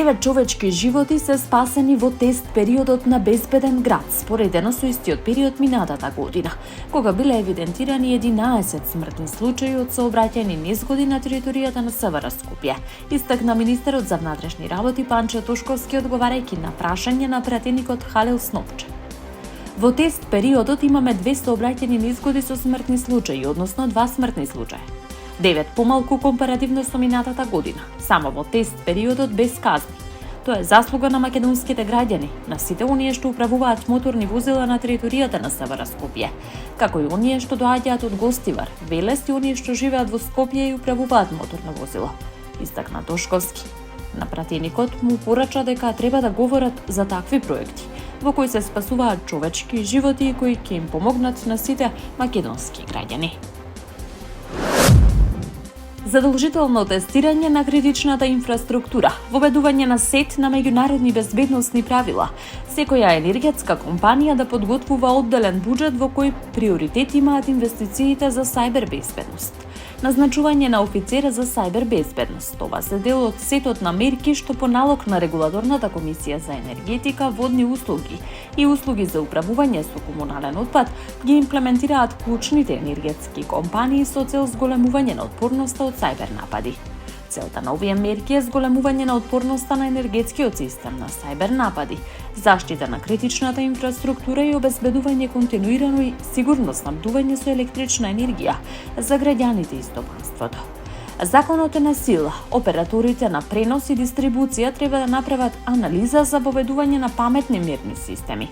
9 човечки животи се спасени во тест периодот на безбеден град, споредено со истиот период минатата година, кога биле евидентирани 11 смртни случаи од сообраќајни незгоди на територијата на СВР Скопје, истакна министерот за внатрешни работи Панчо Тошковски одговарајќи на прашање на пратеникот Халил Снопче. Во тест периодот имаме 200 обраќајни незгоди со смртни случаи, односно 2 смртни случаи. 9 помалку компаративно со минатата година, само во тест периодот без казни. Тоа е заслуга на македонските граѓани, на сите оние што управуваат моторни возила на територијата на СВР Скопје, како и оние што доаѓаат од Гостивар, Велес и оние што живеат во Скопје и управуваат моторно возило, истакна Тошковски. На пратеникот му порача дека треба да говорат за такви проекти, во кои се спасуваат човечки животи и кои ќе им помогнат на сите македонски граѓани. Задолжително тестирање на критичната инфраструктура, воведување на сет на меѓународни безбедносни правила, секоја енергетска компанија да подготвува одделен буџет во кој приоритет имаат инвестициите за сајбер безбедност. Назначување на офицера за сајбер безбедност. Това се дел од сетот на мерки што по налог на Регулаторната комисија за енергетика, водни услуги и услуги за управување со комунален отпад ги имплементираат клучните енергетски компании со цел зголемување на отпорноста од сајбер напади. Целта на овие мерки е зголемување на отпорноста на енергетскиот систем на сајбер напади, заштита на критичната инфраструктура и обезбедување континуирано и сигурно снабдување со електрична енергија за граѓаните и стопанството. Законот е на сила. Операторите на пренос и дистрибуција треба да направат анализа за воведување на паметни мерни системи.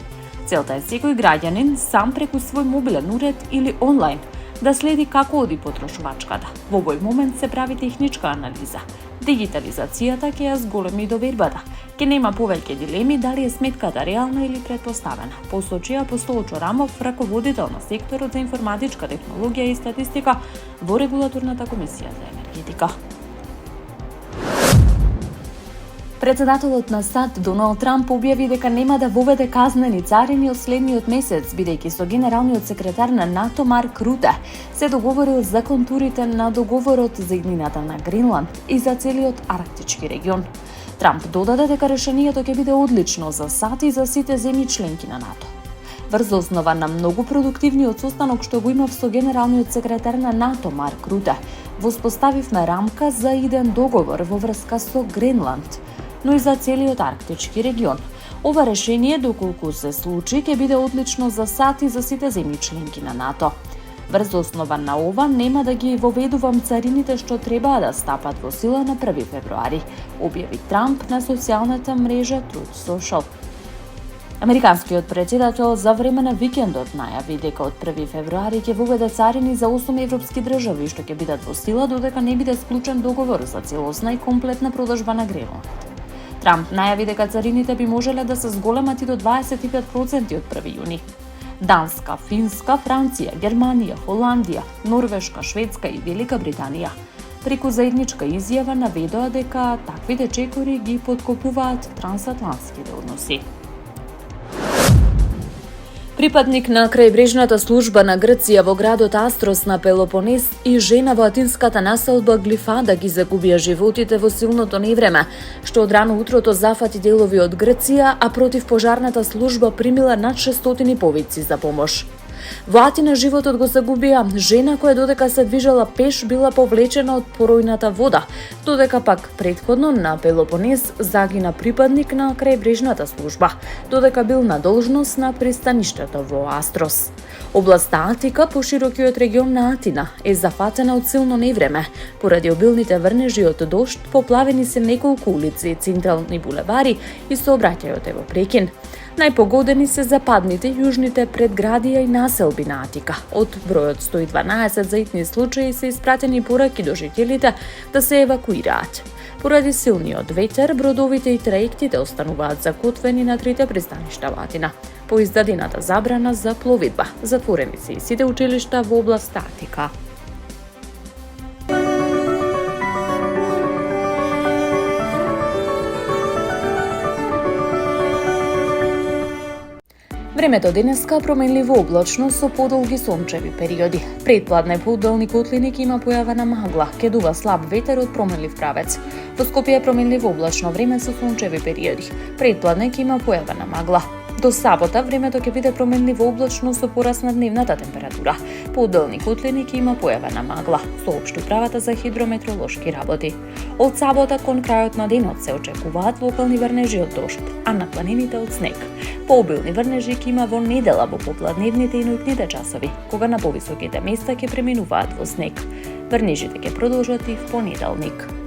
Целта е секој граѓанин сам преку свој мобилен уред или онлайн да следи како оди потрошувачката. Во овој момент се прави техничка анализа. Дигитализацијата ќе ја зголеми довербата. Ке нема повеќе дилеми дали е сметката реална или претпоставена, посочи Апостол Чорамов, раководител на секторот за информатичка технологија и статистика во Регулаторната комисија за енергетика. Председателот на САД Доналд Трамп објави дека нема да воведе казнени царини од следниот месец, бидејќи со генералниот секретар на НАТО Марк Руте се договорил за контурите на договорот за иднината на Гренланд и за целиот арктички регион. Трамп додаде дека решението ќе биде одлично за САД и за сите земји членки на НАТО. Врз основа на многу продуктивниот состанок што го имав со генералниот секретар на НАТО Марк Руте, воспоставивме рамка за иден договор во врска со Гренланд, но и за целиот арктички регион. Ова решение, доколку се случи, ќе биде одлично за САД и за сите земји членки на НАТО. Врз основа на ова нема да ги воведувам царините што треба да стапат во сила на 1 февруари, објави Трамп на социјалната мрежа Truth Social. Американскиот претседател за време на викендот најави дека од 1 февруари ќе воведе царини за 8 европски држави што ќе бидат во сила додека не биде склучен договор за целосна и комплетна продажба на Гренланд. Трамп најави дека царините би можеле да се зголемат и до 25% од 1 јуни. Данска, Финска, Франција, Германија, Холандија, Норвешка, Шведска и Велика Британија преку заедничка изјава наведоа дека таквите чекори ги поткопуваат трансатлантските односи. Припадник на крајбрежната служба на Грција во градот Астрос на Пелопонес и жена во атинската населба Глифада ги загубија животите во силното невреме, што од рано утрото зафати делови од Грција, а противпожарната служба примила над 600 повици за помош. Во Атина животот го загубија жена која додека се движела пеш била повлечена од поројната вода, додека пак претходно на Пелопонес загина припадник на крајбрежната служба, додека бил на должност на пристаништето во Астрос. Областа Атика, поширокиот регион на Атина, е зафатена од силно невреме. Поради обилните врнежи од дожд, поплавени се неколку улици, централни булевари и сообраќајот е во прекин. Најпогодени се западните јужните предградија и населби на Атика. Од бројот 112 заитни случаи се испратени пораки до жителите да се евакуираат. Поради силниот ветер, бродовите и траектите остануваат закотвени на трите пристаништа во Атина. По издадената забрана за пловидба, затворени се и сите училишта во област Атика. Времето денеска променливо облачно со подолги сончеви периоди. Предпладне поудални котлини ќе има појава на магла, ќе дува слаб ветер од променлив правец. Во Скопје е променливо облачно време со сончеви периоди. Предпладне ќе има појава на магла. До сабота времето ќе биде променливо облачно со пораст на дневната температура. По одделни котлини ќе има појава на магла, соопшти управата за хидрометеоролошки работи. Од сабота кон крајот на денот се очекуваат локални врнежи од дожд, а на планините од снег. Пообилни врнежи ќе има во недела во попладневните и ноќните часови, кога на повисоките места ќе преминуваат во снег. Врнежите ќе продолжат и в понеделник.